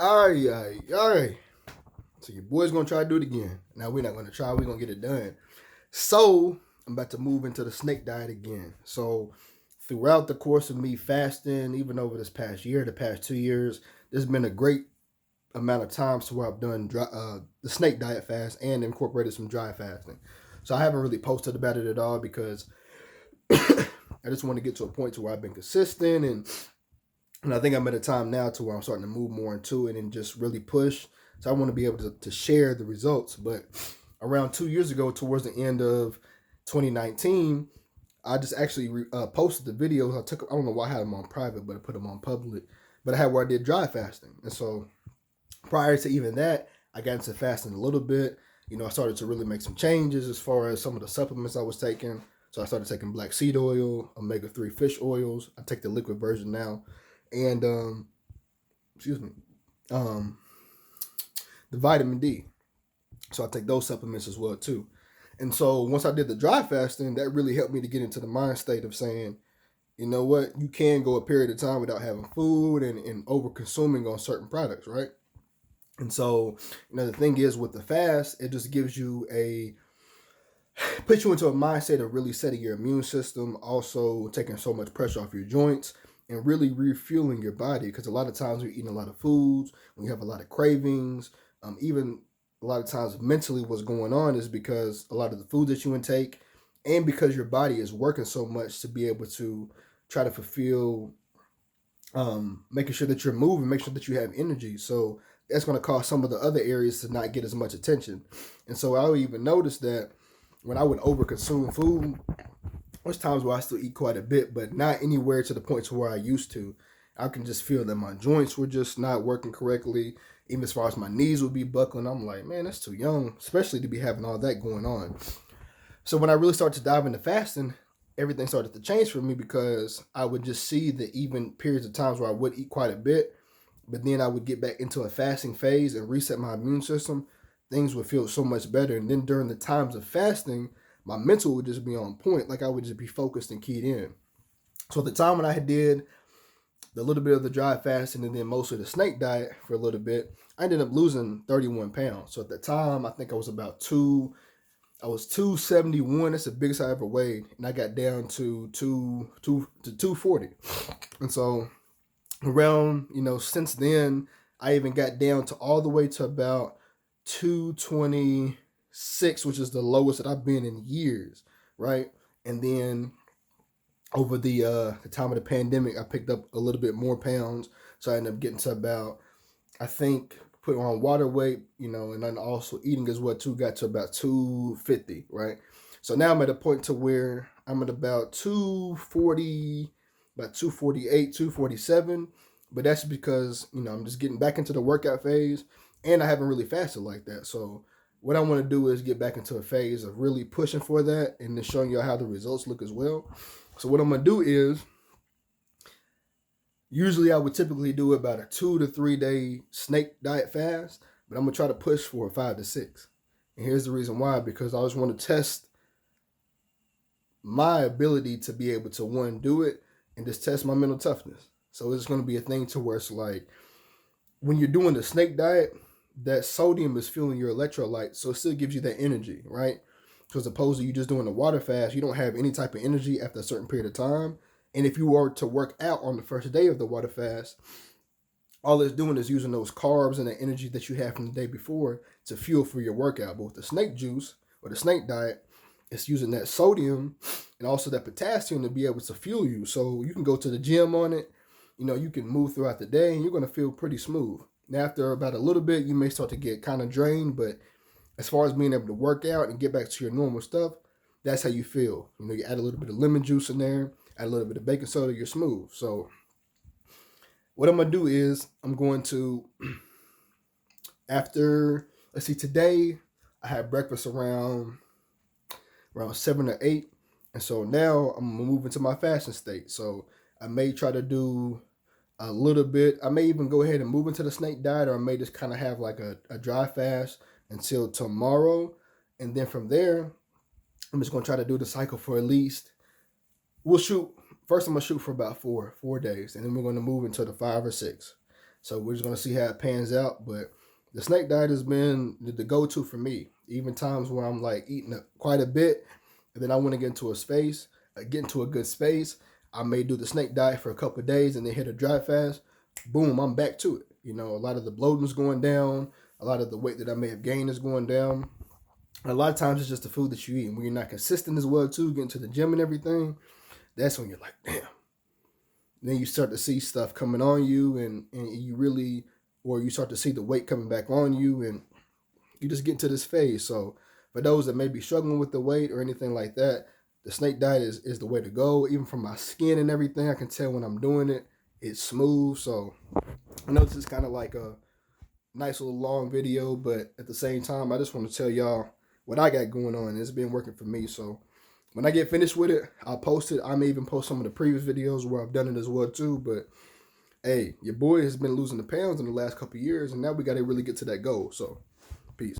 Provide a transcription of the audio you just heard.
All right. So your boy's gonna try to do it again. Now we're not gonna try. We're gonna get it done. So I'm about to move into the snake diet again. So throughout the course of me fasting, even over this past year, the past 2 years, there's been a great amount of times to where I've done the snake diet fast and incorporated some dry fasting. So I haven't really posted about it at all because I just want to get to a point to where I've been consistent and I think I'm at a time now to where I'm starting to move more into it and just really push. So I want to be able to share the results. But around 2 years ago, towards the end of 2019, I just actually posted the videos. I don't know why I had them on private, but I put them on public. But I had where I did dry fasting. And so prior to even that, I got into fasting a little bit. I started to really make some changes as far as some of the supplements I was taking. So I started taking black seed oil, omega-3 fish oils. I take the liquid version now. And excuse me, um, the vitamin D. So I take those supplements as well too. And so once I did the dry fasting, that really helped me to get into the mind state of saying, you know what, you can go a period of time without having food and over consuming on certain products, right? And so, the thing is with the fast, it just gives you puts you into a mindset of really setting your immune system, also taking so much pressure off your joints and really refueling your body. Because a lot of times you're eating a lot of foods, when you have a lot of cravings, even a lot of times mentally what's going on is because a lot of the food that you intake and because your body is working so much to be able to try to fulfill, making sure that you're moving, make sure that you have energy. So that's going to cause some of the other areas to not get as much attention. And so I would even notice that when I would overconsume food, there's times where I still eat quite a bit, but not anywhere to the point to where I used to. I can just feel that my joints were just not working correctly. Even as far as my knees would be buckling, I'm like, man, that's too young, especially to be having all that going on. So when I really started to dive into fasting, everything started to change for me because I would just see that even periods of times where I would eat quite a bit, but then I would get back into a fasting phase and reset my immune system, things would feel so much better. And then during the times of fasting, my mental would just be on point. Like I would just be focused and keyed in. So at the time when I did the little bit of the dry fasting and then most of the snake diet for a little bit, I ended up losing 31 pounds. So at the time, I think I was I was 271. That's the biggest I ever weighed. And I got down to 240. And so around, since then, I even got down to all the way to about 226, which is the lowest that I've been in years, right? And then over the time of the pandemic, I picked up a little bit more pounds, so I ended up getting to about, I think, put on water weight, and then also eating as well too, got to about 250, right? So now I'm at a point to where I'm at about 240, about 248, 247, but that's because I'm just getting back into the workout phase, and I haven't really fasted like that. So what I want to do is get back into a phase of really pushing for that and then showing you how the results look as well. So what I'm gonna do is usually I would typically do about a 2 to 3 day snake diet fast, but I'm gonna try to push for a 5 to 6. And here's the reason why: because I just want to test my ability to be able to one do it and just test my mental toughness. So it's gonna be a thing to where it's like when you're doing the snake diet, that sodium is fueling your electrolytes, so it still gives you that energy, right? So as opposed to you just doing the water fast, you don't have any type of energy after a certain period of time. And if you were to work out on the first day of the water fast, all it's doing is using those carbs and the energy that you have from the day before to fuel for your workout. But with the snake juice or the snake diet, it's using that sodium and also that potassium to be able to fuel you. So you can go to the gym on it. You can move throughout the day and you're going to feel pretty smooth. Now, after about a little bit, you may start to get kind of drained, but as far as being able to work out and get back to your normal stuff, that's how you feel. You add a little bit of lemon juice in there, add a little bit of baking soda, you're smooth. So what I'm going to do is I'm going to, after, let's see, today I had breakfast around 7 or 8. And so now I'm going to move into my fasting state. So I may try to do a little bit. I may even go ahead and move into the snake diet, or I may just kind of have like a dry fast until tomorrow. And then from there, I'm just going to try to do the cycle for at least, first I'm going to shoot for about 4 days. And then we're going to move into the 5 or 6. So we're just gonna see how it pans out. But the snake diet has been the go-to for me. Even times where I'm like eating quite a bit, and then I want to get into a space, get into a good space. I may do the snake diet for a couple of days and then hit a dry fast. Boom, I'm back to it. You know, a lot of the bloating is going down. A lot of the weight that I may have gained is going down. A lot of times it's just the food that you eat. And when you're not consistent as well too, getting to the gym and everything, that's when you're like, damn. Then you start to see stuff coming on you, and you really, or you start to see the weight coming back on you, and you just get into this phase. So for those that may be struggling with the weight or anything like that, the snake diet is the way to go. Even from my skin and everything, I can tell when I'm doing it, it's smooth. So I know this is kind of like a nice little long video, but at the same time, I just want to tell y'all what I got going on. It's been working for me. So when I get finished with it, I'll post it. I may even post some of the previous videos where I've done it as well too. But hey, your boy has been losing the pounds in the last couple of years, and now we got to really get to that goal. So peace.